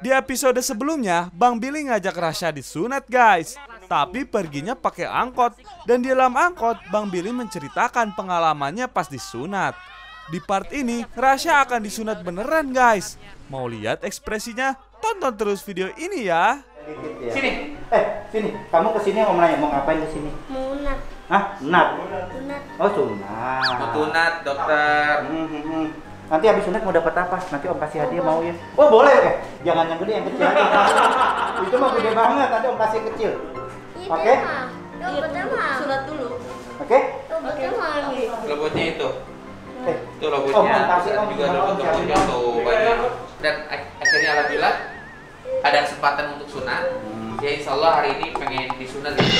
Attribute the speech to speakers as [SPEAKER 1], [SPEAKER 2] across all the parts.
[SPEAKER 1] Di episode sebelumnya, Bang Billy ngajak Rasya disunat guys. Tapi perginya pakai angkot. Dan di dalam angkot, Bang Billy menceritakan pengalamannya pas disunat. Di part ini, Rasya akan disunat beneran guys. Mau lihat ekspresinya? Tonton terus video ini ya.
[SPEAKER 2] Sini, sini. Kamu kesini mau nanya, mau ngapain kesini?
[SPEAKER 3] Mau nat.
[SPEAKER 2] Hah? Sunat?
[SPEAKER 3] Sunat.
[SPEAKER 2] Oh sunat.
[SPEAKER 4] Mau tunat dokter.
[SPEAKER 2] Nanti habis sunat mau dapat apa? Nanti om kasih hadiah mau ya? Oh boleh. Jangan yang gede, yang kecil aja. Itu mah gede banget, nanti om kasih yang kecil. Oke?
[SPEAKER 3] Yang pertama. Sunat dulu.
[SPEAKER 2] Oke?
[SPEAKER 3] Yang pertama nih.
[SPEAKER 4] Robotnya itu. Itu
[SPEAKER 2] Om
[SPEAKER 4] robotnya.
[SPEAKER 2] kasih om.
[SPEAKER 4] Juga ada robotnya tuh banyak. Dan akhirnya alhamdulillah ada kesempatan untuk sunat. Ya insya Allah hari ini pengen disunat gitu.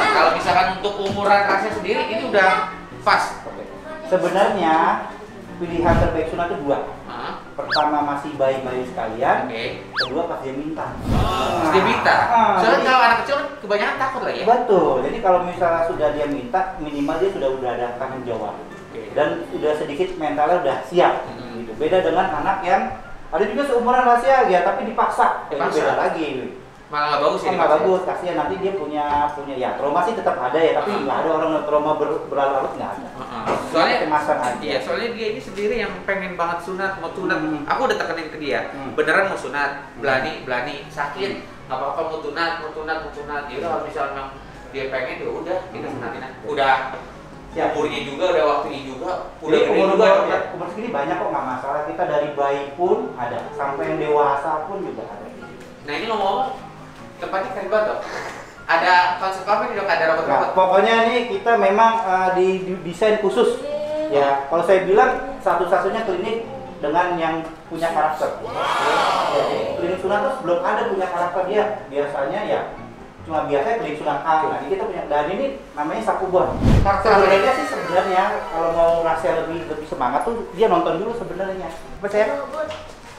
[SPEAKER 4] Kalau misalkan untuk umuran Rasya sendiri ini udah pas.
[SPEAKER 2] Sebenarnya pilihan terbaik sunat itu dua.
[SPEAKER 4] Hah?
[SPEAKER 2] Pertama masih bayi-bayi sekalian.
[SPEAKER 4] Oke.
[SPEAKER 2] Kedua pas dia minta.
[SPEAKER 4] Terus dia minta. Soalnya
[SPEAKER 2] jadi-
[SPEAKER 4] kalau anak kecil kan kebanyakan takut lah ya.
[SPEAKER 2] Betul. Jadi kalau misalnya sudah dia minta, minimal dia sudah ada tanggung jawab.
[SPEAKER 4] Oke.
[SPEAKER 2] Dan sudah sedikit mentalnya udah siap.
[SPEAKER 4] Hmm.
[SPEAKER 2] Gitu. Beda dengan anak yang ada juga seumuran Rasya ya, tapi dipaksa. Itu
[SPEAKER 4] Dipaksa.
[SPEAKER 2] beda lagi.
[SPEAKER 4] Malah nggak bagus ya.
[SPEAKER 2] Nggak bagus, kasihan nanti dia punya ya trauma sih tetap ada ya, tapi nggak ada orang yang trauma berlarut nggak ada.
[SPEAKER 4] Soalnya
[SPEAKER 2] kemasan aja.
[SPEAKER 4] Iya, soalnya dia ini sendiri yang pengen banget sunat, mau sunat. Aku udah tekenin ke dia,
[SPEAKER 2] Hmm.
[SPEAKER 4] beneran mau sunat, belani, sakit, nggak apa-apa mau tunat. Ya udah kalau misalnya memang dia pengen ya udah kita sunatin aja. Udah
[SPEAKER 2] Ya.
[SPEAKER 4] umurnya juga, udah waktunya juga, udah
[SPEAKER 2] Jadi
[SPEAKER 4] gede
[SPEAKER 2] umur
[SPEAKER 4] juga. Ya.
[SPEAKER 2] umur segini banyak kok nggak masalah, kita dari bayi pun ada, sampai yang dewasa pun juga ada.
[SPEAKER 4] Nah ini ngomong-ngomong, tempatnya keren banget dok. Ada konsep apa nih dok? Ada
[SPEAKER 2] Nah,
[SPEAKER 4] robot-robot?
[SPEAKER 2] pokoknya nih kita memang di desain khusus. Ya, kalau saya bilang satu-satunya klinik dengan yang punya karakter. Jadi klinik sunat tuh belum ada punya karakter dia. Biasanya ya cuma biasanya klinik sunat A. Nah, ini kita punya, dan ini namanya Sakubon.
[SPEAKER 4] Karakter apa nih?
[SPEAKER 2] Sebenarnya sih sebenarnya kalau mau Rasya lebih semangat tuh dia nonton dulu sebenarnya. Percaya?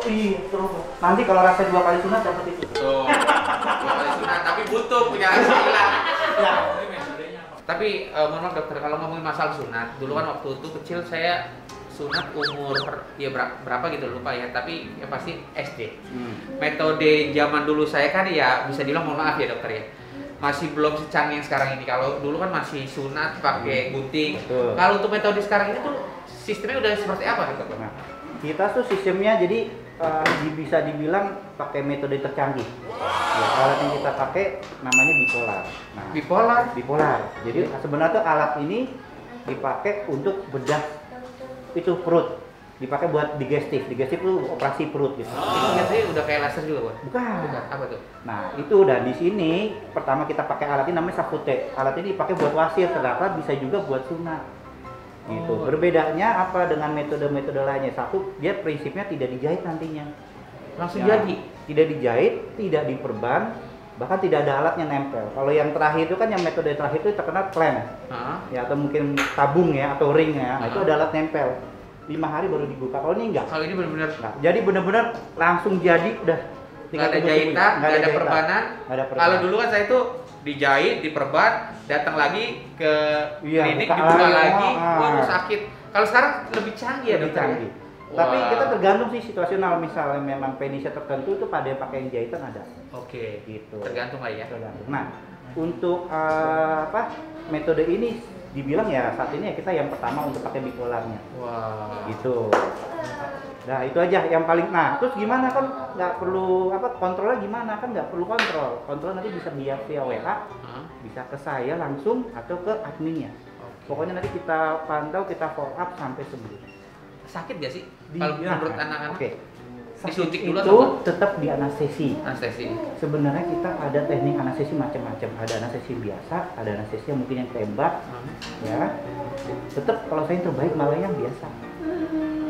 [SPEAKER 2] Oh iya, terus. Nanti kalau Rasya 2 kali sunat dapat itu.
[SPEAKER 4] Tuh, bakal sunat, tapi butuh punya rasa hilang.
[SPEAKER 2] Ya.
[SPEAKER 4] Tapi mohon maaf dokter, kalau ngomongin masalah sunat, dulu kan waktu itu kecil saya sunat umur ya berapa gitu lupa ya, tapi yang pasti SD. Metode zaman dulu saya kan ya bisa dibilang mohon maaf ya dokter ya, masih belum secanggih yang sekarang ini. Kalau dulu kan masih sunat pakai gunting.
[SPEAKER 2] Betul.
[SPEAKER 4] Kalau untuk metode sekarang ini tuh sistemnya udah seperti apa dokter?
[SPEAKER 2] Nah, kita tuh sistemnya jadi bisa dibilang pakai metode tercanggih. Ya, alat yang kita pakai namanya bipolar. Nah, bipolar. Jadi sebenarnya tuh alat ini dipakai untuk bedah itu perut. Dipakai buat digestif. Digestif itu operasi perut gitu.
[SPEAKER 4] Itu biasanya udah kayak laser juga bukan?
[SPEAKER 2] Bukan.
[SPEAKER 4] Apa tuh?
[SPEAKER 2] Nah, itu udah di sini pertama kita pakai alat ini namanya sakute. Alat ini dipakai buat wasir, terdapat bisa juga buat sunat. Gitu.
[SPEAKER 4] Oh.
[SPEAKER 2] Berbedanya apa dengan metode-metode lainnya? Satu, dia prinsipnya tidak dijahit nantinya.
[SPEAKER 4] Langsung
[SPEAKER 2] Ya,
[SPEAKER 4] jadi?
[SPEAKER 2] tidak dijahit, tidak diperban, bahkan tidak ada alat yang nempel. Kalau yang terakhir itu kan yang metode terakhir itu terkenal clamp, ya atau mungkin tabung ya atau ring ya. Nah, itu ada alat nempel. 5 hari baru dibuka. Kalau ini enggak.
[SPEAKER 4] Kalau ini benar-benar
[SPEAKER 2] Nah, jadi benar-benar langsung jadi udah.
[SPEAKER 4] nggak ada jahitan, nggak ada perbanan.
[SPEAKER 2] Nggak ada perbanan.
[SPEAKER 4] Kalau dulu kan saya itu dijahit, diperban, datang lagi ke
[SPEAKER 2] Iya,
[SPEAKER 4] klinik,
[SPEAKER 2] buka
[SPEAKER 4] dibuka
[SPEAKER 2] lagi.
[SPEAKER 4] lagi,
[SPEAKER 2] Ah.
[SPEAKER 4] waduh sakit. Kalau sekarang lebih canggih ya
[SPEAKER 2] Lebih
[SPEAKER 4] dokter?
[SPEAKER 2] canggih.
[SPEAKER 4] Wah.
[SPEAKER 2] Tapi kita tergantung sih situasional, misalnya memang penisnya tertentu itu pada yang pakai yang jahitan ada.
[SPEAKER 4] Oke,
[SPEAKER 2] Gitu.
[SPEAKER 4] tergantung lah ya.
[SPEAKER 2] Tergantung. Nah, untuk metode ini dibilang ya saat ini ya kita yang pertama untuk pakai bipolarnya.
[SPEAKER 4] Wah.
[SPEAKER 2] Gitu. Nah, itu aja yang paling. Nah, terus gimana kan nggak perlu kontrolnya gimana kan nggak perlu kontrol. Kontrol nanti bisa via WA,
[SPEAKER 4] Hah?
[SPEAKER 2] bisa ke saya langsung atau ke adminnya. Pokoknya nanti kita pantau, kita follow up sampai sembuh.
[SPEAKER 4] Sakit gak sih? Kalau
[SPEAKER 2] Nah,
[SPEAKER 4] menurut anak-anak?
[SPEAKER 2] Oke.
[SPEAKER 4] Disuntik dulu
[SPEAKER 2] itu
[SPEAKER 4] atau apa?
[SPEAKER 2] tetap di anestesi.
[SPEAKER 4] Anestesi.
[SPEAKER 2] Sebenarnya kita ada teknik anestesi macam-macam. Ada anestesi biasa, ada anestesi yang mungkin yang tembak, ya. Tetap kalau saya yang terbaik malah yang biasa.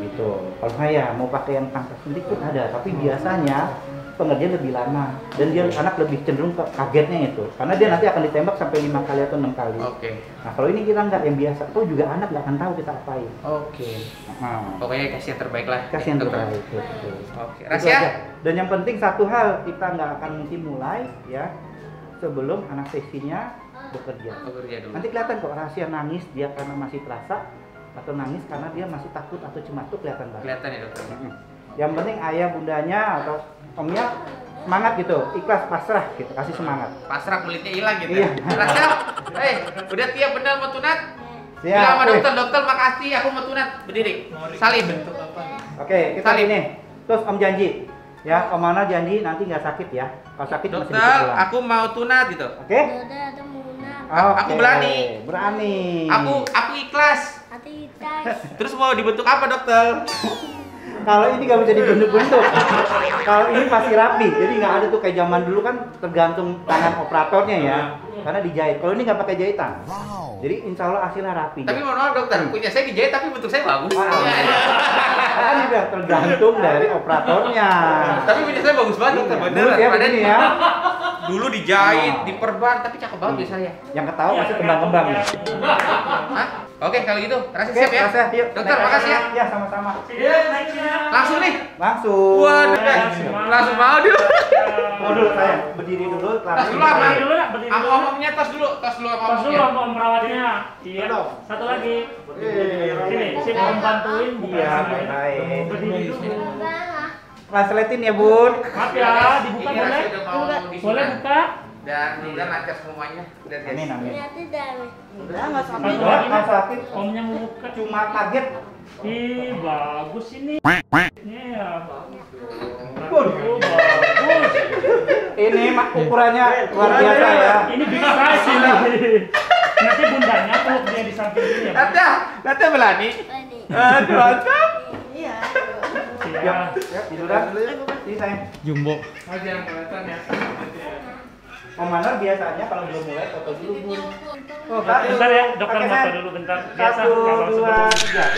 [SPEAKER 2] Gitu. Kalau saya mau pakai yang tangkas suntik pun ada, tapi biasanya pengerjaan lebih lama dan dia anak lebih cenderung ke kagetnya itu, karena dia nanti akan ditembak sampai 5 kali atau 6 kali.
[SPEAKER 4] Oke.
[SPEAKER 2] Nah kalau ini kita nggak yang biasa, tuh juga anak nggak akan tahu kita apain.
[SPEAKER 4] Oke. Pokoknya kasih yang terbaik lah.
[SPEAKER 2] Kasih yang
[SPEAKER 4] dokter.
[SPEAKER 2] terbaik. Betul.
[SPEAKER 4] Oke.
[SPEAKER 2] Itu
[SPEAKER 4] Rasya?
[SPEAKER 2] aja. Dan yang penting satu hal, kita nggak akan mungkin mulai ya sebelum anestesinya bekerja.
[SPEAKER 4] Bekerja dulu.
[SPEAKER 2] Nanti kelihatan kok Rasya nangis dia karena masih terasa atau nangis karena dia masih takut atau cemas, tuh kelihatan banget.
[SPEAKER 4] Kelihatan ya dokter.
[SPEAKER 2] Yang penting ayah bundanya atau omnya semangat gitu, ikhlas, pasrah gitu, kasih semangat.
[SPEAKER 4] Pasrah kulitnya hilang gitu.
[SPEAKER 2] Iya.
[SPEAKER 4] Rasha, udah tiap benar mau tunat?
[SPEAKER 2] Siap.
[SPEAKER 4] Bilang sama dokter, makasih aku mau tunat. Berdiri. Salim.
[SPEAKER 2] Oke, kita
[SPEAKER 4] Salim.
[SPEAKER 2] ini. Terus om janji, ya om Manuel janji nanti nggak sakit ya. Kalau sakit masih bisa
[SPEAKER 4] Dokter,
[SPEAKER 2] pulang.
[SPEAKER 4] aku mau tunat gitu.
[SPEAKER 2] Oke?
[SPEAKER 3] Udah ada munat.
[SPEAKER 4] Aku berani.
[SPEAKER 2] Berani.
[SPEAKER 4] Aku ikhlas.
[SPEAKER 3] Hati tas.
[SPEAKER 4] Terus mau dibentuk apa dokter?
[SPEAKER 2] Kalau ini nggak bisa dibentuk-bentuk. Kalau ini pasti rapi, jadi nggak ada tuh kayak zaman dulu kan tergantung tangan operatornya ya, karena dijahit. Kalau ini nggak pakai jahitan, jadi insya Allah hasilnya rapi.
[SPEAKER 4] Tapi mohon maaf dokter, punya saya dijahit tapi bentuk saya bagus.
[SPEAKER 2] Ah.
[SPEAKER 4] Iya, iya.
[SPEAKER 2] Kan udah tergantung dari operatornya.
[SPEAKER 4] Tapi punya saya bagus banget dokter,
[SPEAKER 2] Iya,
[SPEAKER 4] bener.
[SPEAKER 2] mulus ya
[SPEAKER 4] Padahal
[SPEAKER 2] begini ya.
[SPEAKER 4] dulu dijahit, diperban, tapi cakep banget ya saya.
[SPEAKER 2] Yang ketawa pasti kembang-kembang nih.
[SPEAKER 4] Hah? Oke kalau gitu, Rasha
[SPEAKER 2] Oke,
[SPEAKER 4] siap ya?
[SPEAKER 2] Rasha, yuk.
[SPEAKER 4] Dokter,
[SPEAKER 2] Naik
[SPEAKER 4] makasih ya.
[SPEAKER 2] atas. Ya, sama-sama.
[SPEAKER 4] Langsung nih.
[SPEAKER 2] Langsung.
[SPEAKER 4] Waduh, langsung mau dulu.
[SPEAKER 2] Mau dulu saya berdiri dulu.
[SPEAKER 4] Tas dulu apa?
[SPEAKER 5] Berdiri dulu, berdiri dulu.
[SPEAKER 4] Sama omongnya tas dulu sama
[SPEAKER 5] Tos dulu
[SPEAKER 4] omongnya.
[SPEAKER 5] om merawatnya. Iya. Satu lagi. Sini, sini om bantuin. bukan
[SPEAKER 2] Iya,
[SPEAKER 5] sini.
[SPEAKER 2] baik.
[SPEAKER 5] Berdiri dulu.
[SPEAKER 2] Translatein ya, Bun.
[SPEAKER 5] Maaf ya, dibuka
[SPEAKER 4] Ini
[SPEAKER 5] boleh?
[SPEAKER 4] Rasha udah mau disunat.
[SPEAKER 5] Boleh buka?
[SPEAKER 4] Dan mudah lancar semuanya. Dan guys.
[SPEAKER 2] Amin, amin.
[SPEAKER 3] Lihat tidak.
[SPEAKER 2] Udah nggak sakit.
[SPEAKER 5] Satu lagi.
[SPEAKER 2] Nggak sakit.
[SPEAKER 5] Omnya mau buka.
[SPEAKER 2] Cuma kaget.
[SPEAKER 5] Ih, bagus ini. Iya.
[SPEAKER 2] Bun.
[SPEAKER 5] Oh, bagus.
[SPEAKER 2] Ini ukurannya luar biasa ya.
[SPEAKER 5] Ini big size ini. Nanti bundanya peluk dia di samping sini ya.
[SPEAKER 4] Nanti belani.
[SPEAKER 3] Ini.
[SPEAKER 4] Aduh, mantap.
[SPEAKER 3] Iya.
[SPEAKER 5] Iya.
[SPEAKER 2] Ya, tiduran dulu ya. Sini sayang.
[SPEAKER 5] Jumbo.
[SPEAKER 4] Aja yang kelihatan ya.
[SPEAKER 2] Om Manuel biasanya kalau belum mulai foto dulu, Bun. Oh, satu.
[SPEAKER 5] Bentar ya, dokter
[SPEAKER 2] Pakai
[SPEAKER 5] foto
[SPEAKER 2] sen.
[SPEAKER 5] dulu bentar. Biasa
[SPEAKER 2] 1,
[SPEAKER 5] kalau
[SPEAKER 2] 2,
[SPEAKER 5] sebelum
[SPEAKER 2] 3.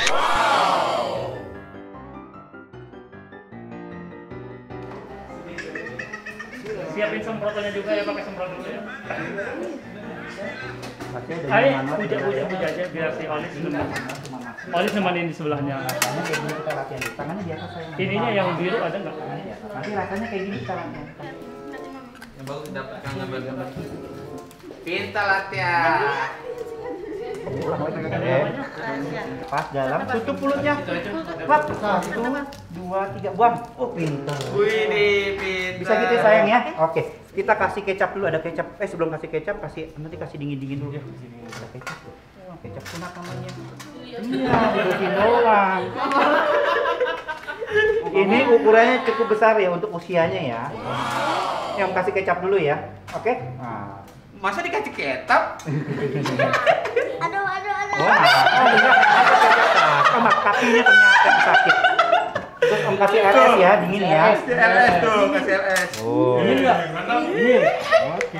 [SPEAKER 5] siapin semprotannya juga ya, pakai semprot dulu ya.
[SPEAKER 2] Masih ada
[SPEAKER 5] Ayo,
[SPEAKER 2] yang Manuel
[SPEAKER 5] puja
[SPEAKER 2] tidak ada.
[SPEAKER 5] aja biar si Olis dulu.
[SPEAKER 2] Cuma masuk.
[SPEAKER 5] Olis nemanin di sebelahnya.
[SPEAKER 2] Rasanya kayak gini kita latihan. Tangannya biasa sayang.
[SPEAKER 5] Ininya yang biru ada nggak?
[SPEAKER 2] Tangannya biasa. Nanti rasanya kayak gini kita latihan.
[SPEAKER 4] Yang bagus dapat gambar-gambar. Pinta latihan.
[SPEAKER 2] Ulang lagi. Pas dalam, tutup mulutnya. Klap. 1, 2, 3, buang. Oh, pintar.
[SPEAKER 4] Wih, pinta.
[SPEAKER 2] Bisa gitu ya, sayang ya? Oke, kita kasih kecap dulu, ada kecap. Sebelum kasih kecap, nanti kasih dingin-dingin dulu. Ada kecap. Oh, kecap sunat namanya. Iya, dibikin doang. Ini ukurannya cukup besar ya untuk usianya ya. Yang kasih kecap dulu ya. Oke? Nah.
[SPEAKER 4] Masa dikasih kecap?
[SPEAKER 3] Aduh.
[SPEAKER 2] Oh, enggak. Ada kecap. Oh, kakinya ternyata sakit. Terus om kasih RS ya, dingin ya.
[SPEAKER 4] LS tuh, kasih LS.
[SPEAKER 2] Oh.
[SPEAKER 5] Ini enggak? Ini.
[SPEAKER 2] Oke.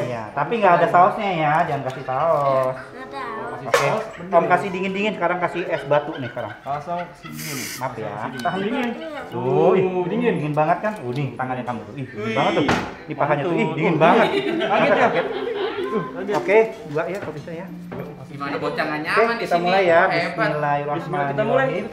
[SPEAKER 2] Iya, tapi nggak ada sausnya ya, jangan kasih saus.
[SPEAKER 3] Ada.
[SPEAKER 2] Oke, om kasih dingin-dingin, sekarang kasih es batu nih sekarang. Maaf ya. Tahan
[SPEAKER 5] Dingin.
[SPEAKER 2] Tuh, dingin banget kan? Nih tangannya kamu tuh. Dingin banget tuh. Di pahanya tuh, dingin banget. Kaget ya? Oke, dua ya kalau bisa ya.
[SPEAKER 4] Gimana bocah nggak
[SPEAKER 2] Oke,
[SPEAKER 4] nyaman di
[SPEAKER 2] kita
[SPEAKER 4] sini?
[SPEAKER 2] mulai ya.
[SPEAKER 4] Hebat.
[SPEAKER 2] Bismillahirrahmanirrahim.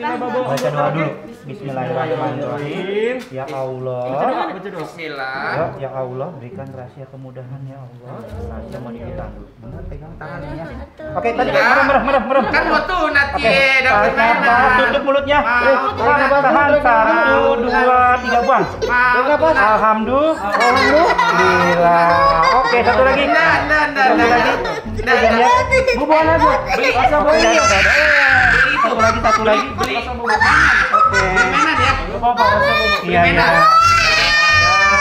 [SPEAKER 2] Baca doa dulu. Bismillahirrahmanirrahim. Ya Allah.
[SPEAKER 4] Bismillah.
[SPEAKER 2] Ya Allah, berikan rahasia kemudahan ya Allah. Rahasia mau dikitan dulu. Benar pegang tangannya ya. Oke, tadi merem.
[SPEAKER 4] Kan mau tunat
[SPEAKER 2] Oke,
[SPEAKER 4] ye, dokter
[SPEAKER 2] tarik nafas,
[SPEAKER 4] Nana.
[SPEAKER 2] tutup mulutnya.
[SPEAKER 4] Mau
[SPEAKER 2] Tahan, 1, 2, 3, buang.
[SPEAKER 4] Mau tunat.
[SPEAKER 2] Alhamdulillah. Oke, satu lagi. Satu lagi. Pegang ya. Bubuhan aja.
[SPEAKER 4] Beli.
[SPEAKER 2] Satu lagi.
[SPEAKER 4] Beli.
[SPEAKER 2] Oke.
[SPEAKER 4] Mainan ya.
[SPEAKER 2] Iya, iya.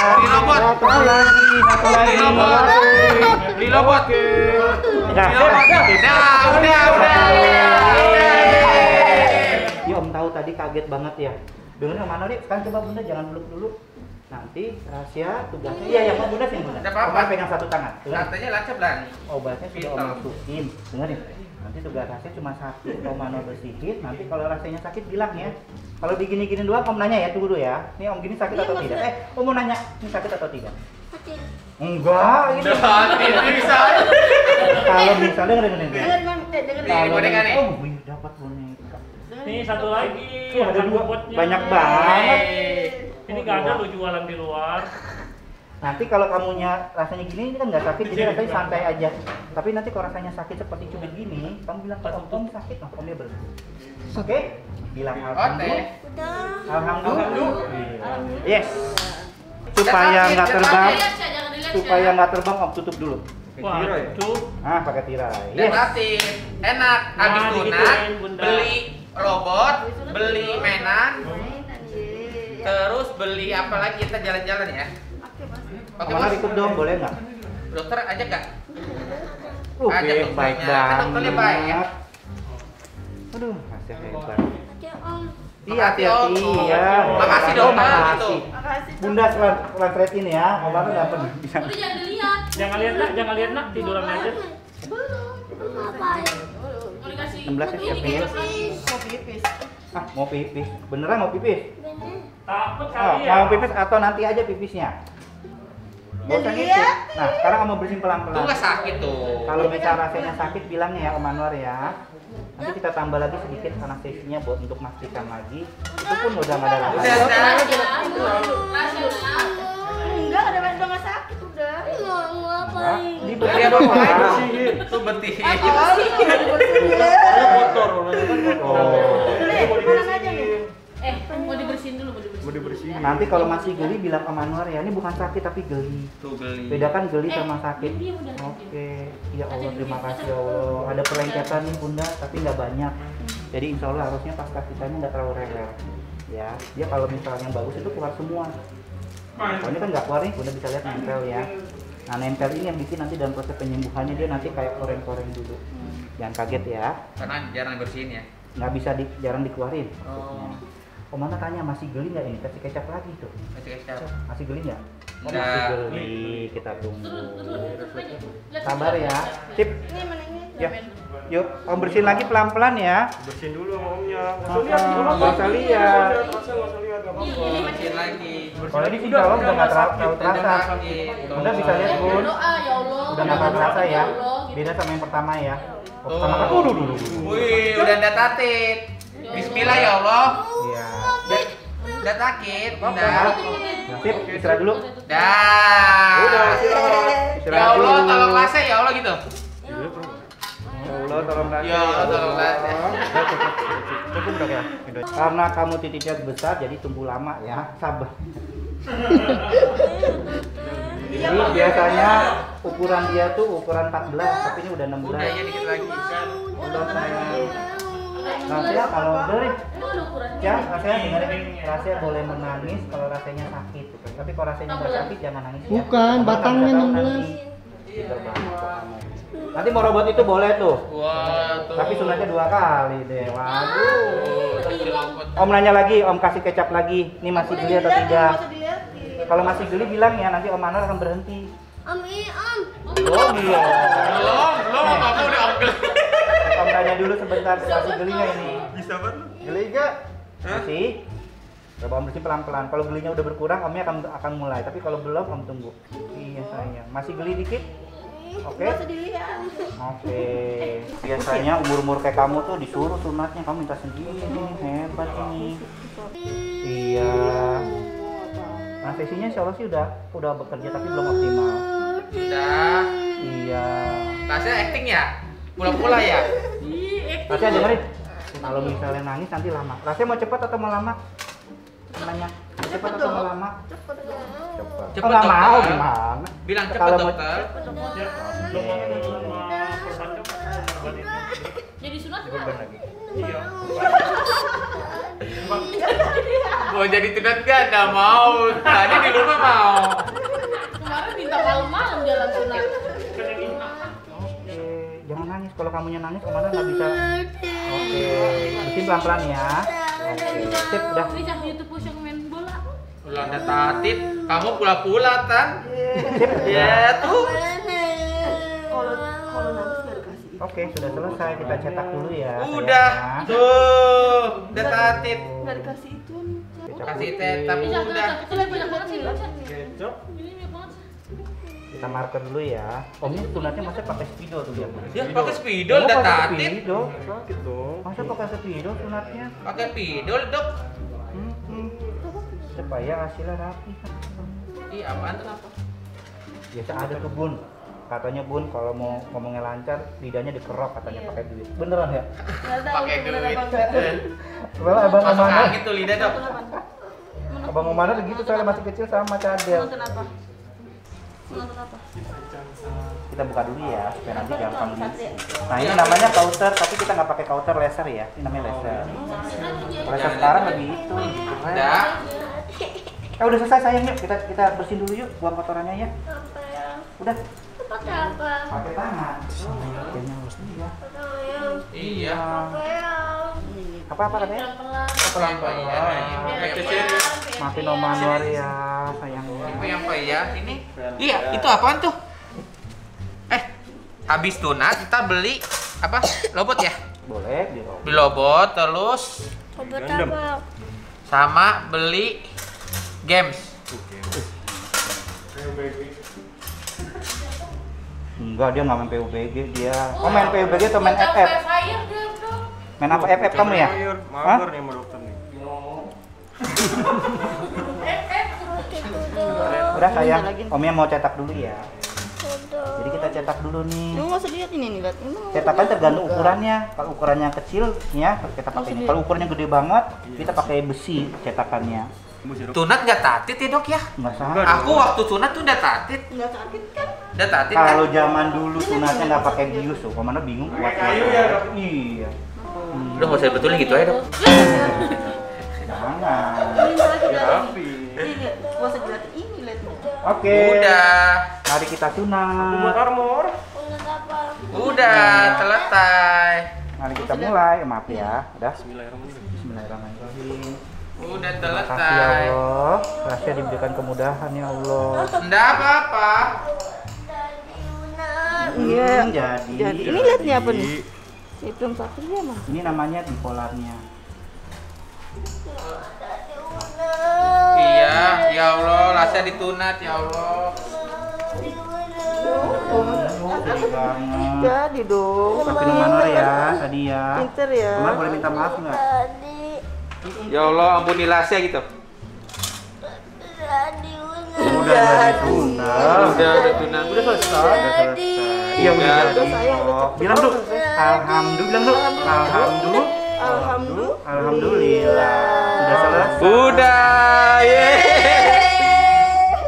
[SPEAKER 4] Beli robot.
[SPEAKER 2] Satu lagi.
[SPEAKER 4] Beli robot. Beli robot.
[SPEAKER 2] Nah,
[SPEAKER 4] Udah.
[SPEAKER 2] Ya om tahu tadi kaget banget ya. Dengerin yang mana nih? Sekarang coba bunda jangan peluk dulu. Nanti rahasia tugasnya. Iya yang mau bunda sini bunda.
[SPEAKER 4] Nggak apa-apa.
[SPEAKER 2] Om pegang satu tangan. Dengerin.
[SPEAKER 4] Katanya lancap belani.
[SPEAKER 2] Obatnya sudah om
[SPEAKER 4] Pintar.
[SPEAKER 2] masukin. Dengerin. Nanti tugas rahasia cuma satu. Om Mano bersihin. Nanti kalau rasanya sakit bilang ya. Kalau digini-gini doang om nanya ya, tunggu dulu ya. Nih om gini sakit atau tidak? Om mau nanya, ini sakit atau tidak?
[SPEAKER 3] Sakit.
[SPEAKER 2] Enggak, ini.
[SPEAKER 4] Ini bisa.
[SPEAKER 2] Kalau misalnya dengerin.
[SPEAKER 4] Nih, boneka nih.
[SPEAKER 2] Oh, wih, dapat boneka.
[SPEAKER 5] Nih satu lagi.
[SPEAKER 2] Tuh, ada dua.
[SPEAKER 5] bobotnya.
[SPEAKER 2] Banyak banget.
[SPEAKER 5] Ini nggak ada lo jualan di luar.
[SPEAKER 2] Nanti kalau kamunya rasanya gini, ini kan nggak sakit, jadi rasanya santai aja. Tapi nanti kalau rasanya sakit seperti cubit gini, kamu bilang ke om sakit, nah omnya berhenti. Oke? Bilang alhamdulillah.
[SPEAKER 3] Udah.
[SPEAKER 2] Alhamdulillah. Yes. supaya nggak terbang,
[SPEAKER 6] Jangan dilihat,
[SPEAKER 2] supaya nggak terbang Om tutup dulu.
[SPEAKER 5] Wah, itu.
[SPEAKER 2] Ah, pakai tirai.
[SPEAKER 4] Dan
[SPEAKER 2] Yes.
[SPEAKER 4] hati enak. Habis
[SPEAKER 5] Nah,
[SPEAKER 4] sunat
[SPEAKER 5] digituin, Bunda.
[SPEAKER 4] beli robot, beli mainan, terus beli apa lagi kita jalan-jalan ya. Oke
[SPEAKER 2] Mana
[SPEAKER 4] bos.
[SPEAKER 2] ikut dong, boleh nggak?
[SPEAKER 4] Dokter ajak nggak?
[SPEAKER 2] Oke,
[SPEAKER 4] Ajak
[SPEAKER 2] baik
[SPEAKER 4] dokternya. Kan dokternya baik ya.
[SPEAKER 2] banget. Aduh, masih hebat.
[SPEAKER 3] Oke om.
[SPEAKER 2] Iya, hati-hati
[SPEAKER 4] Om.
[SPEAKER 2] ya.
[SPEAKER 4] Makasih,
[SPEAKER 2] Oh,
[SPEAKER 4] dokter,
[SPEAKER 2] makasih.
[SPEAKER 4] gitu.
[SPEAKER 2] Bunda selantetin ya. Omana nggak pernah bisa.
[SPEAKER 6] Udah jangan dilihat.
[SPEAKER 5] Jangan lihat nak, tiduran aja.
[SPEAKER 3] Ngapain?
[SPEAKER 6] Mau dikasih
[SPEAKER 2] 16
[SPEAKER 6] ini
[SPEAKER 2] SPF.
[SPEAKER 6] gitu.
[SPEAKER 2] Ah, mau pipis. Beneran mau pipis?
[SPEAKER 3] Bener.
[SPEAKER 5] Takut
[SPEAKER 2] Oh,
[SPEAKER 5] kali ya.
[SPEAKER 2] mau pipis atau nanti aja pipisnya? Gak usah ngintip. Nah, sekarang Om mau bersihin
[SPEAKER 4] Tuh
[SPEAKER 2] pelan-pelan.
[SPEAKER 4] nggak sakit tuh.
[SPEAKER 2] Kalau misalnya rasanya sakit bilangnya ya Om Anwar ya. Nanti kita tambah lagi sedikit anestesinya buat untuk memastikan lagi. Itu pun udah nggak ada rasa.
[SPEAKER 4] Udah, udah.
[SPEAKER 6] Rasional.
[SPEAKER 7] Enggak, udah nggak sakit udah.
[SPEAKER 3] Mau
[SPEAKER 2] Nah,
[SPEAKER 3] ngapain?
[SPEAKER 2] dibersihin
[SPEAKER 4] Dia apa
[SPEAKER 2] doang.
[SPEAKER 4] bersihin? Tuh bersihin.
[SPEAKER 7] Mana aja nih?
[SPEAKER 6] Mau dibersihin dulu, mau dibersihin.
[SPEAKER 2] Nanti kalau masih geli bilang Om Anwar ya, ini bukan sakit tapi geli.
[SPEAKER 4] Tuh beli.
[SPEAKER 2] Bedakan geli sama sakit.
[SPEAKER 6] Dia udah.
[SPEAKER 2] Oke, ya Allah terima kasih ya Allah. Ada perlengketan nih Bunda, tapi nggak banyak. Jadi insya Allah harusnya pasca sisanya nggak terlalu rewel. Ya, dia kalau misalnya yang bagus itu keluar semua. Kalau ini kan nggak keluar nih, Bunda bisa lihat nempel ya. Nah nempel ini yang bikin nanti dalam proses penyembuhannya dia nanti kayak koreng-koreng dulu. Jangan kaget ya,
[SPEAKER 4] Karena jarang bersihin ya.
[SPEAKER 2] nggak bisa jarang dikeluarin.
[SPEAKER 4] Oh.
[SPEAKER 2] Om Mana tanya masih geli nggak ini? Kasih kecap lagi tuh.
[SPEAKER 4] Masih kecap.
[SPEAKER 2] Masih geli nggak? Oh,
[SPEAKER 4] Nggak.
[SPEAKER 2] masih geli. Kita tunggu.
[SPEAKER 6] Lihat
[SPEAKER 2] Sabar
[SPEAKER 6] dulu,
[SPEAKER 2] ya.
[SPEAKER 6] lihat.
[SPEAKER 2] Sip.
[SPEAKER 7] Ini mana ini?
[SPEAKER 2] Ya. Yuk, Om bersihin lagi pelan-pelan ya.
[SPEAKER 8] Bersihin dulu sama omnya.
[SPEAKER 2] Nggak usah lihat.
[SPEAKER 4] Ini bersihin lagi.
[SPEAKER 2] Kalau ini sih kalau udah nggak terlalu terasa. Bunda bisa lihat Bun.
[SPEAKER 6] Doa ya Allah.
[SPEAKER 2] Udah nggak terlalu terasa ya.
[SPEAKER 6] Allah, gitu.
[SPEAKER 2] Beda sama yang pertama ya. Oh,
[SPEAKER 4] Oh.
[SPEAKER 2] pertama kan dulu.
[SPEAKER 4] Wih, udah ndak tatit. Bismillah ya Allah.
[SPEAKER 2] Iya.
[SPEAKER 4] Udah sakit.
[SPEAKER 2] Nah,
[SPEAKER 4] Udah.
[SPEAKER 2] sip, istirahat dulu.
[SPEAKER 4] Dah.
[SPEAKER 8] Udah, istirahat.
[SPEAKER 4] Ya
[SPEAKER 2] Istirahat
[SPEAKER 4] Allah,
[SPEAKER 2] dulu.
[SPEAKER 4] tolong laseh ya Allah gitu.
[SPEAKER 2] Ya Allah, tolong kasih.
[SPEAKER 4] Ya Allah, tolong kasih.
[SPEAKER 2] Cukup udah ya. Karena kamu titiknya besar, jadi tunggu lama ya. Sabar. Jadi biasanya ukuran dia tuh ukuran 14, tapi ini udah 16.
[SPEAKER 4] Udah ya dikit lagi.
[SPEAKER 2] Udah sayang. Rasanya kalau dari ya rasanya dengerin, rasanya boleh menangis kalau rasanya sakit. Tapi kalau rasanya nggak sakit jangan nangis. Ya.
[SPEAKER 9] Bukan,
[SPEAKER 2] Kamu
[SPEAKER 9] batangnya
[SPEAKER 2] nggak tahu
[SPEAKER 9] 16.
[SPEAKER 2] nanti. Pinter banget kok kamu. Nanti mau robot itu boleh tuh.
[SPEAKER 4] Wah, tuh.
[SPEAKER 2] Tapi sunatnya 2 kali deh. Waduh.
[SPEAKER 4] Kasih robot.
[SPEAKER 2] Om nanya lagi, Om kasih kecap lagi. Ini masih geli atau tidak?
[SPEAKER 7] Masih dilihatin.
[SPEAKER 2] Kalau masih geli bilang ya, nanti Om Anwar akan berhenti.
[SPEAKER 3] Om ini om.
[SPEAKER 2] Oh iya.
[SPEAKER 4] Belum, kamu udah ambil.
[SPEAKER 2] Om tanya dulu sebentar, masih geli nggak ini?
[SPEAKER 8] Bisa banget.
[SPEAKER 2] Geli nggak? Masih. Coba Om bersihin pelan-pelan. Kalau gelinya udah berkurang, Omnya akan mulai. Tapi kalau belum, Om tunggu. Iya sayang. Masih geli dikit? Oke.
[SPEAKER 7] Masih dilihat.
[SPEAKER 2] Oke. Biasanya umur-umur kayak kamu tuh disuruh sunatnya, kamu minta sendiri. Hebat ini. Iya. Nah, sesinya insya Allah sih udah bekerja tapi belum optimal.
[SPEAKER 4] Udah.
[SPEAKER 2] Iya.
[SPEAKER 4] Rasanya acting ya? Pula-pula ya?
[SPEAKER 2] Rasanya dengerin. Kalau misalnya nangis nanti lama. Rasanya mau cepat atau mau lama? Nanya. Mau cepat atau mau lama?
[SPEAKER 7] Cepet dong.
[SPEAKER 2] Cepat.
[SPEAKER 4] Cepet,
[SPEAKER 2] Oh nggak
[SPEAKER 4] dokter.
[SPEAKER 2] mau gimana?
[SPEAKER 4] Bilang cepet
[SPEAKER 2] Kalau mau-
[SPEAKER 4] dokter.
[SPEAKER 5] Ya, belum mau sama pesan dong.
[SPEAKER 6] Jadi sunat
[SPEAKER 2] Bener
[SPEAKER 6] nggak?
[SPEAKER 2] lagi.
[SPEAKER 5] Iya.
[SPEAKER 4] Mau jadi tunat gak? Nggak mau. Tadi di rumah mau.
[SPEAKER 6] Kemarin minta malam-malam jalan sunat.
[SPEAKER 2] Oke, jangan nangis. Kalau kamunya nangis, Om Ana nggak bisa. Oke, bersihin pelan-pelan ya. Oke, sip, udah.
[SPEAKER 6] Ini cah YouTube bos yang main bola.
[SPEAKER 4] Udah ada tatit. Kamu pula-pula tan.
[SPEAKER 2] Sip,
[SPEAKER 4] Ya tuh.
[SPEAKER 7] Kalau nangis nggak dikasih.
[SPEAKER 2] Oke, sudah selesai. Kita cetak dulu ya.
[SPEAKER 4] Udah.
[SPEAKER 2] sayangnya.
[SPEAKER 4] Tuh. Udah tatit.
[SPEAKER 7] Nggak dikasih itu.
[SPEAKER 2] Kecap
[SPEAKER 4] Kasih
[SPEAKER 2] putih.
[SPEAKER 4] teh tapi
[SPEAKER 6] Ini cah,
[SPEAKER 4] udah.
[SPEAKER 6] itu lagi banyak banget sih baca.
[SPEAKER 8] Kecap.
[SPEAKER 6] Ini banyak banget.
[SPEAKER 2] Kita marker dulu ya. Om ini sunatnya masa pakai spidol tuh dia.
[SPEAKER 4] Dia pakai spidol
[SPEAKER 2] Oh,
[SPEAKER 4] udah
[SPEAKER 2] pakai
[SPEAKER 4] tatit.
[SPEAKER 2] spidol.
[SPEAKER 8] Sakit dong.
[SPEAKER 2] Masa pakai spidol sunatnya?
[SPEAKER 4] Pakai spidol dok.
[SPEAKER 2] Supaya hasilnya rapi.
[SPEAKER 4] Ih apaan tuh apa?
[SPEAKER 2] Biasa ada tuh Bun. Katanya Bun kalau mau ngomongnya lancar lidahnya dikerok katanya pakai duit. Beneran ya?
[SPEAKER 7] Nggak tahu
[SPEAKER 4] Pakai
[SPEAKER 7] itu bener
[SPEAKER 4] duit.
[SPEAKER 7] apa enggak.
[SPEAKER 2] Well, abang
[SPEAKER 4] Masuk
[SPEAKER 2] Amanda.
[SPEAKER 4] angin tuh lidah dok.
[SPEAKER 2] Abang Omana begitu soalnya masih kecil sama Cadel.
[SPEAKER 7] Nonton apa? Nonton apa?
[SPEAKER 2] Kita buka dulu ya, supaya nanti gampang.
[SPEAKER 7] Satria.
[SPEAKER 2] Nah ini namanya kauter, tapi kita nggak pakai kauter laser ya. Ini namanya laser. Laser sekarang lagi itu.
[SPEAKER 4] Udah.
[SPEAKER 2] Udah selesai sayang, yuk kita bersihin dulu yuk, buang kotorannya ya.
[SPEAKER 3] Apa ya?
[SPEAKER 2] Udah.
[SPEAKER 3] Pakai apa?
[SPEAKER 2] Pakai tangan. Kayaknya harus ya.
[SPEAKER 4] Iya.
[SPEAKER 3] Apa ya?
[SPEAKER 2] Apa katanya?
[SPEAKER 4] Pelan-pelan.
[SPEAKER 2] Maafin Om Anwar ya, sayangnya.
[SPEAKER 4] Itu yang apa ya? Ini. Iya, itu apaan tuh? Habis tunat kita beli apa? Lobot ya?
[SPEAKER 2] Boleh
[SPEAKER 4] Beli lobot terus
[SPEAKER 3] Obat apa?
[SPEAKER 4] sama beli games.
[SPEAKER 2] Enggak, dia nggak main PUBG dia. Oh main PUBG atau main FF?
[SPEAKER 6] Fire dia bro.
[SPEAKER 2] Main apa FF kamu ya?
[SPEAKER 8] Mager nih sama dokter nih.
[SPEAKER 2] Udah sayang, Omnya mau cetak dulu ya.
[SPEAKER 3] Udah.
[SPEAKER 2] Jadi kita cetak dulu nih.
[SPEAKER 7] Lu nggak usah lihat ini nih, lihat.
[SPEAKER 2] Cetakan tergantung ukurannya. Kalau ukurannya kecil, ya kita pakai ini. Kalau ukurannya gede banget, kita pakai besi cetakannya.
[SPEAKER 4] Tunat nggak tatit ya dok ya?
[SPEAKER 2] Nggak salah.
[SPEAKER 4] Aku waktu tunat tuh udah tatit.
[SPEAKER 7] Nggak sakit kan?
[SPEAKER 4] Udah tatit kan?
[SPEAKER 2] Kalau zaman dulu sunatnya nggak pakai bius tuh, kemana bingung buat
[SPEAKER 8] kayu ya, Dok?
[SPEAKER 2] Iya.
[SPEAKER 4] Udah nggak usah betulin gitu aja dok.
[SPEAKER 2] Jangan.
[SPEAKER 8] Ya rapi.
[SPEAKER 7] Ini lihat, nggak usah dilihat ini, lihat.
[SPEAKER 2] Oke.
[SPEAKER 4] Udah.
[SPEAKER 2] Mari kita
[SPEAKER 8] Aku buat
[SPEAKER 2] sunat.
[SPEAKER 8] armor.
[SPEAKER 3] Udah apa?
[SPEAKER 4] Udah selesai.
[SPEAKER 2] Mari kita mulai. Maaf ya. Udah.
[SPEAKER 8] Bismillahirrahmanirrahim.
[SPEAKER 2] Bismillahirrahmanirrahim.
[SPEAKER 4] Udah
[SPEAKER 2] Terima kasih ya
[SPEAKER 4] selesai.
[SPEAKER 2] Allah. Rahasia diberikan kemudahan ya Allah.
[SPEAKER 4] Enggak apa-apa.
[SPEAKER 7] Iya.
[SPEAKER 2] Jadi.
[SPEAKER 7] Ini lihat nih apa nih? Belum Satria mah.
[SPEAKER 2] Ini namanya bipolarnya.
[SPEAKER 4] Iya, ya Allah, Lasya ditunat ya Allah.
[SPEAKER 2] Sedih banget.
[SPEAKER 7] Jadi dong.
[SPEAKER 2] Tapi Manor ya, tadi ya.
[SPEAKER 7] Pinter ya.
[SPEAKER 2] Kemarin boleh minta maaf nggak?
[SPEAKER 4] Ya Allah, ampuni Lasya gitu.
[SPEAKER 2] Udah disunat.
[SPEAKER 4] Udah tunat.
[SPEAKER 2] Udah selesai. Udah selesai. Iya udah
[SPEAKER 4] Udah.
[SPEAKER 2] jadi kok. Bilang dulu. Alhamdulillah. Bilang dulu. Alhamdulillah.
[SPEAKER 7] Alhamdulillah.
[SPEAKER 2] Alhamdulillah. Sudah selesai.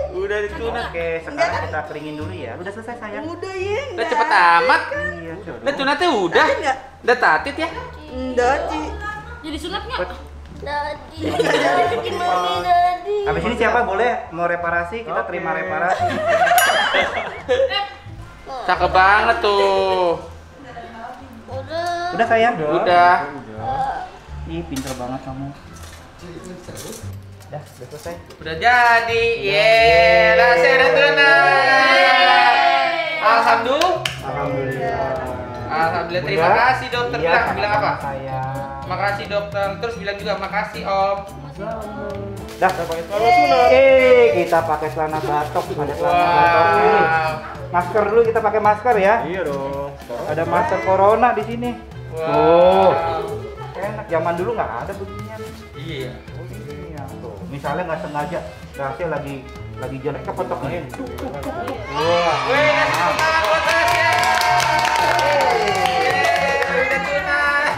[SPEAKER 4] Udah, udah ditunat.
[SPEAKER 2] Oke, sekarang kita keringin dulu ya. Udah selesai sayang.
[SPEAKER 7] Udah ya.
[SPEAKER 4] Udah cepet amat.
[SPEAKER 2] Iya, coba.
[SPEAKER 4] Udah tunatnya udah. Udah tatit ya.
[SPEAKER 7] Enggak, Ci.
[SPEAKER 6] Jadi sunat nggak?
[SPEAKER 2] Habis ini siapa boleh mau reparasi, kita terima reparasi.
[SPEAKER 4] Cakep banget tuh.
[SPEAKER 2] Udah sayang?
[SPEAKER 4] Udah.
[SPEAKER 2] Ih, pinter banget kamu. Udah selesai.
[SPEAKER 4] Udah jadi. Yeay, Lasya udah tunat. Alhamdulillah.
[SPEAKER 2] Alhamdulillah.
[SPEAKER 4] Alhamdulillah. Terima
[SPEAKER 2] Bunda?
[SPEAKER 4] kasih dokter.
[SPEAKER 2] Iya,
[SPEAKER 4] Bilang apa?
[SPEAKER 2] sama-sama, sayang.
[SPEAKER 4] Makasih dokter. Terus bilang juga makasih om.
[SPEAKER 2] Dah, kita pakai celana batok, ada celana batok.
[SPEAKER 4] Wow.
[SPEAKER 2] Masker dulu, kita pakai masker ya.
[SPEAKER 8] Iya dong.
[SPEAKER 2] Ada masker corona di sini.
[SPEAKER 4] Wow.
[SPEAKER 2] Enak, zaman dulu nggak ada beginian.
[SPEAKER 4] Iya.
[SPEAKER 2] Iya, tuh. Misalnya nggak sengaja, Rahasia lagi jelek kepetok nih.
[SPEAKER 4] Wah. Wih, kasih semangat buat Lasya. Udah tunat.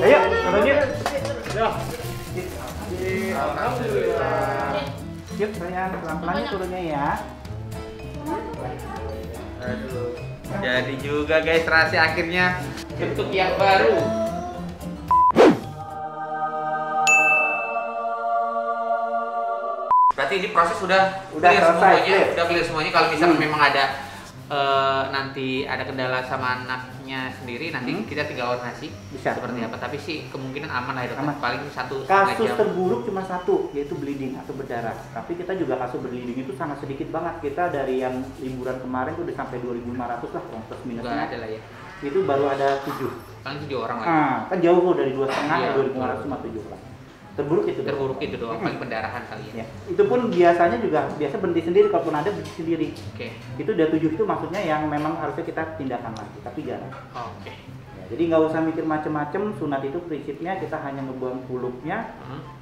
[SPEAKER 2] Ayo, turunnya.
[SPEAKER 4] Alhamdulillah.
[SPEAKER 2] Yuk sayang, pelan-pelan turunnya ya.
[SPEAKER 4] Aduh. Jadi juga guys, Lasya akhirnya bentuk yang baru. Berarti ini proses udah clear
[SPEAKER 2] selesai,
[SPEAKER 4] semuanya,
[SPEAKER 2] clear.
[SPEAKER 4] udah clear semuanya. Kalau misalkan memang ada nanti ada kendala sama anaknya sendiri, nanti kita tinggal koordinasi
[SPEAKER 2] Bisa.
[SPEAKER 4] seperti apa. Tapi sih kemungkinan aman lah ya dokter.
[SPEAKER 2] Aman.
[SPEAKER 4] Paling 1,5
[SPEAKER 2] Kasus
[SPEAKER 4] jam.
[SPEAKER 2] terburuk cuma satu, yaitu bleeding atau berdarah. Tapi kita juga kasus bleeding itu sangat sedikit banget. Kita dari yang liburan kemarin tuh udah sampai 2.500 lah, plus
[SPEAKER 4] Nggak
[SPEAKER 2] minusnya.
[SPEAKER 4] ada lah ya.
[SPEAKER 2] Itu baru ada 7.
[SPEAKER 4] Paling 7 orang lagi.
[SPEAKER 2] Nah, kan jauh tuh dari 2,5
[SPEAKER 4] Iya,
[SPEAKER 2] ke 2.500 cuma 7 lah. Terburuk itu.
[SPEAKER 4] Terburuk itu doang, paling pendarahan kali ya.
[SPEAKER 2] Ya. Itu pun biasanya juga biasa berhenti sendiri, kalaupun ada berhenti sendiri.
[SPEAKER 4] Oke.
[SPEAKER 2] Itu udah 7 itu maksudnya yang memang harusnya kita tindakan lagi, tapi jarang.
[SPEAKER 4] Oke.
[SPEAKER 2] Ya, jadi nggak usah mikir macem-macem. Sunat itu prinsipnya kita hanya ngebuang kulupnya,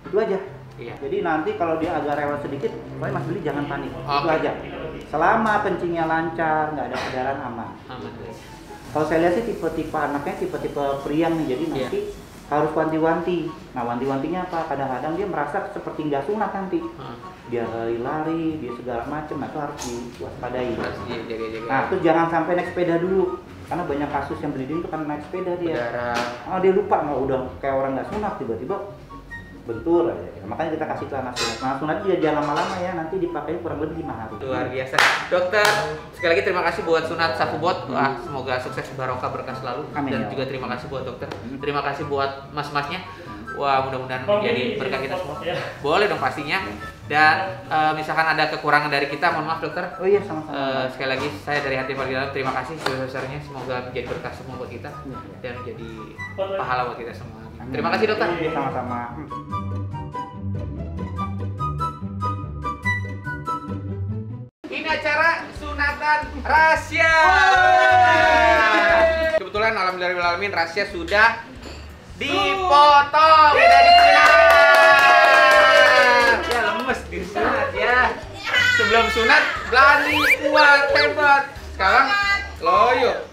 [SPEAKER 2] itu aja.
[SPEAKER 4] Iya.
[SPEAKER 2] Jadi nanti kalau dia agak rewel sedikit, pokoknya Mas Billy jangan panik, itu
[SPEAKER 4] Oke.
[SPEAKER 2] aja. Selama kencingnya lancar, nggak ada perdarahan, aman.
[SPEAKER 4] Aman guys.
[SPEAKER 2] Kalau saya lihat sih tipe-tipe anaknya tipe-tipe priang nih, jadi
[SPEAKER 4] Iya.
[SPEAKER 2] nanti harus wanti-wanti. Nah, wanti-wantinya apa? Kadang-kadang dia merasa seperti nggak sunat nanti. Dia lari-lari, dia segala macam, nah itu harus diwaspadai.
[SPEAKER 4] Harus jaga-jaga.
[SPEAKER 2] Nah, terus jangan sampai naik sepeda dulu. Karena banyak kasus yang berdiri itu karena naik sepeda dia.
[SPEAKER 4] Berdarah.
[SPEAKER 2] Dia lupa, mau udah kayak orang nggak sunat, tiba-tiba bentur aja. Makanya kita kasih celana sunat. Nah, sunat juga jangan lama-lama ya, nanti dipakai kurang lebih 5 hari.
[SPEAKER 4] Luar biasa. Dokter, sekali lagi terima kasih buat Sunat Safubot. Wah, semoga sukses, barokah, berkah selalu.
[SPEAKER 2] Amin,
[SPEAKER 4] Dan
[SPEAKER 2] ya.
[SPEAKER 4] juga terima kasih buat dokter. Terima kasih buat mas-masnya. Wah, mudah-mudahan menjadi berkah kita semua. Boleh dong pastinya. Dan misalkan ada kekurangan dari kita, mohon maaf dokter.
[SPEAKER 2] Oh iya, sama-sama.
[SPEAKER 4] Sekali lagi saya dari hati paling dalam terima kasih sebesar-besarnya. Semoga menjadi berkah semua buat kita dan menjadi pahala buat kita semua.
[SPEAKER 2] Amin.
[SPEAKER 4] Terima kasih dokter.
[SPEAKER 2] Iya, sama-sama.
[SPEAKER 4] Ini acara sunatan rahasia. Kebetulan alhamdulillahirrahmanirrahim rahasia sudah dipotong, sudah disunat. Ya lemes disunat ya. Sebelum sunat berani, kuat, hebat. Sekarang loyo.